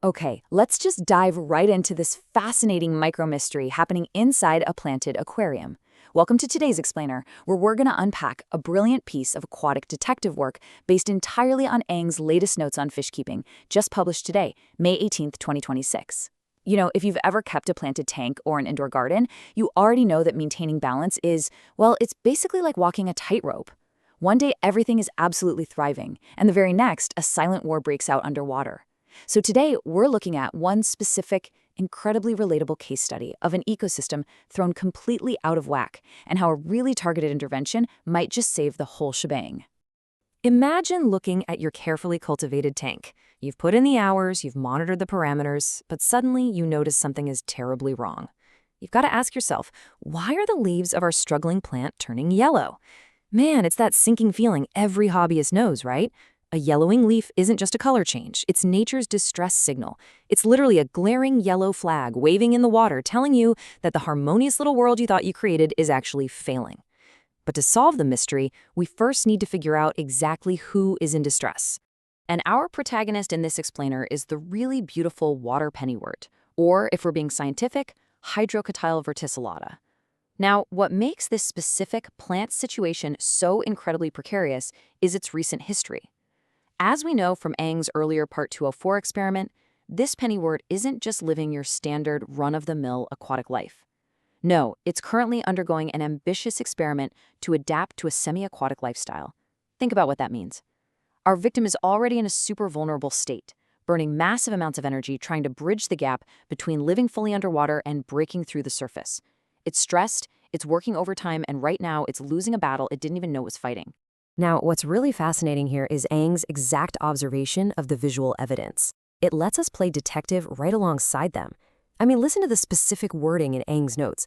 Okay, let's just dive right into this fascinating micro-mystery happening inside a planted aquarium. Welcome to today's Explainer, where we're going to unpack a brilliant piece of aquatic detective work based entirely on Eng's latest notes on fish keeping, just published today, May 18th, 2026. You know, if you've ever kept a planted tank or an indoor garden, you already know that maintaining balance is, well, it's basically like walking a tightrope. One day everything is absolutely thriving, and the very next, a silent war breaks out underwater. So today, we're looking at one specific, incredibly relatable case study of an ecosystem thrown completely out of whack, and how a really targeted intervention might just save the whole shebang. Imagine looking at your carefully cultivated tank. You've put in the hours, you've monitored the parameters, but suddenly you notice something is terribly wrong. You've got to ask yourself, why are the leaves of our struggling plant turning yellow? Man, it's that sinking feeling every hobbyist knows, right? A yellowing leaf isn't just a color change, it's nature's distress signal. It's literally a glaring yellow flag waving in the water telling you that the harmonious little world you thought you created is actually failing. But to solve the mystery, we first need to figure out exactly who is in distress. And our protagonist in this explainer is the really beautiful Water Pennywort, or if we're being scientific, hydrocotlye-verticillata. Now, what makes this specific plant situation so incredibly precarious is its recent history. As we know from Eng's earlier Part 204 experiment, this pennywort isn't just living your standard run-of-the-mill aquatic life. No, it's currently undergoing an ambitious experiment to adapt to a semi-aquatic lifestyle. Think about what that means. Our victim is already in a super vulnerable state, burning massive amounts of energy trying to bridge the gap between living fully underwater and breaking through the surface. It's stressed, it's working overtime, and right now it's losing a battle it didn't even know it was fighting. Now, what's really fascinating here is Eng's exact observation of the visual evidence. It lets us play detective right alongside them. I mean, listen to the specific wording in Eng's notes.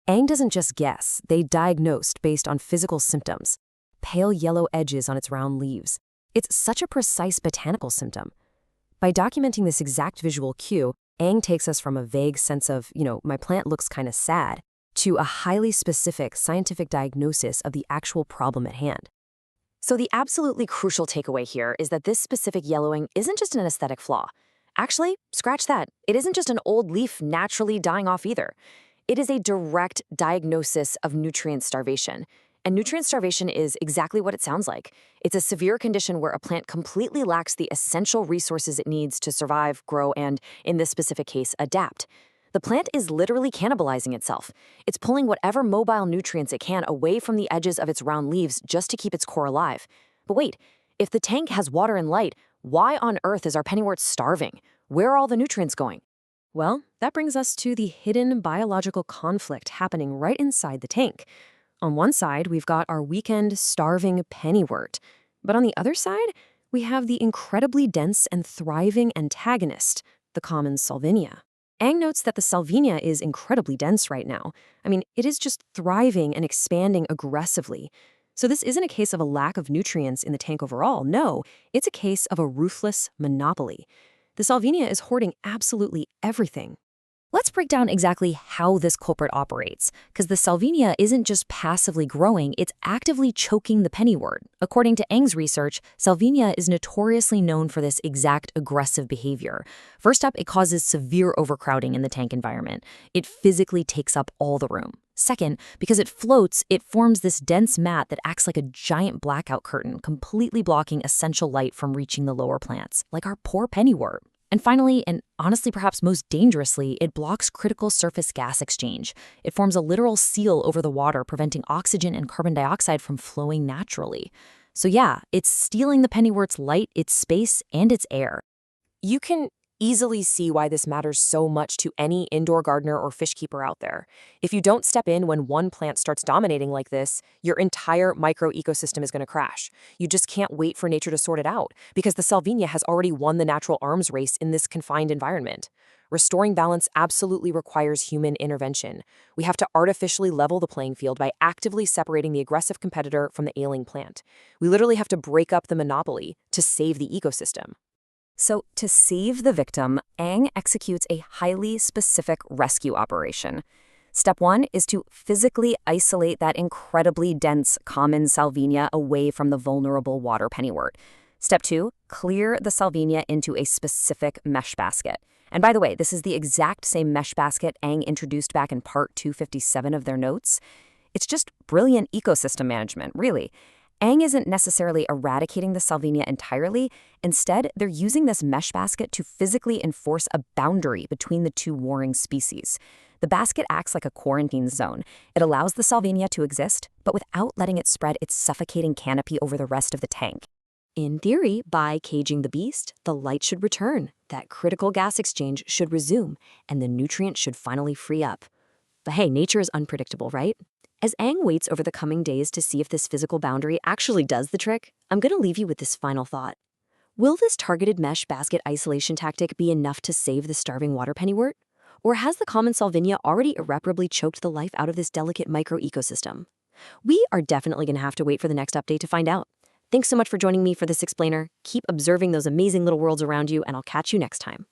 Eng doesn't just guess, they diagnosed based on physical symptoms. Pale yellow edges on its round leaves. It's such a precise botanical symptom. By documenting this exact visual cue, Eng takes us from a vague sense of, my plant looks kind of sad, to a highly specific scientific diagnosis of the actual problem at hand. So the absolutely crucial takeaway here is that this specific yellowing isn't just an aesthetic flaw. Actually, scratch that. It isn't just an old leaf naturally dying off either. It is a direct diagnosis of nutrient starvation. And nutrient starvation is exactly what it sounds like. It's a severe condition where a plant completely lacks the essential resources it needs to survive, grow, and, in this specific case, adapt. The plant is literally cannibalizing itself. It's pulling whatever mobile nutrients it can away from the edges of its round leaves just to keep its core alive. But wait, if the tank has water and light, why on earth is our pennywort starving? Where are all the nutrients going? Well, that brings us to the hidden biological conflict happening right inside the tank. On one side, we've got our weekend starving pennywort. But on the other side, we have the incredibly dense and thriving antagonist, the Common Salvinia. Eng notes that the Salvinia is incredibly dense right now. I mean, it is just thriving and expanding aggressively. So this isn't a case of a lack of nutrients in the tank overall. No, it's a case of a ruthless monopoly. The Salvinia is hoarding absolutely everything. Let's break down exactly how this culprit operates, because the Salvinia isn't just passively growing, it's actively choking the pennywort. According to Eng's research, Salvinia is notoriously known for this exact aggressive behavior. First up, it causes severe overcrowding in the tank environment. It physically takes up all the room. Second, because it floats, it forms this dense mat that acts like a giant blackout curtain, completely blocking essential light from reaching the lower plants, like our poor pennywort. And finally, and honestly perhaps most dangerously, it blocks critical surface gas exchange. It forms a literal seal over the water, preventing oxygen and carbon dioxide from flowing naturally. So yeah, it's stealing the pennywort's light, its space, and its air. You can easily see why this matters so much to any indoor gardener or fish keeper out there. If you don't step in when one plant starts dominating like this, your entire micro-ecosystem is going to crash. You just can't wait for nature to sort it out, because the Salvinia has already won the natural arms race in this confined environment. Restoring balance absolutely requires human intervention. We have to artificially level the playing field by actively separating the aggressive competitor from the ailing plant. We literally have to break up the monopoly to save the ecosystem. So, to save the victim, Eng executes a highly specific rescue operation. Step 1 is to physically isolate that incredibly dense Common Salvinia away from the vulnerable water pennywort. Step 2, clear the Salvinia into a specific mesh basket. And by the way, this is the exact same mesh basket Ang introduced back in part 257 of their notes. It's just brilliant ecosystem management, really. Ang isn't necessarily eradicating the Salvinia entirely. Instead, they're using this mesh basket to physically enforce a boundary between the two warring species. The basket acts like a quarantine zone. It allows the Salvinia to exist, but without letting it spread its suffocating canopy over the rest of the tank. In theory, by caging the beast, the light should return, that critical gas exchange should resume, and the nutrients should finally free up. But hey, nature is unpredictable, right? As Ang waits over the coming days to see if this physical boundary actually does the trick, I'm going to leave you with this final thought. Will this targeted mesh basket isolation tactic be enough to save the starving water pennywort? Or has the common Salvinia already irreparably choked the life out of this delicate micro-ecosystem? We are definitely going to have to wait for the next update to find out. Thanks so much for joining me for this explainer. Keep observing those amazing little worlds around you, and I'll catch you next time.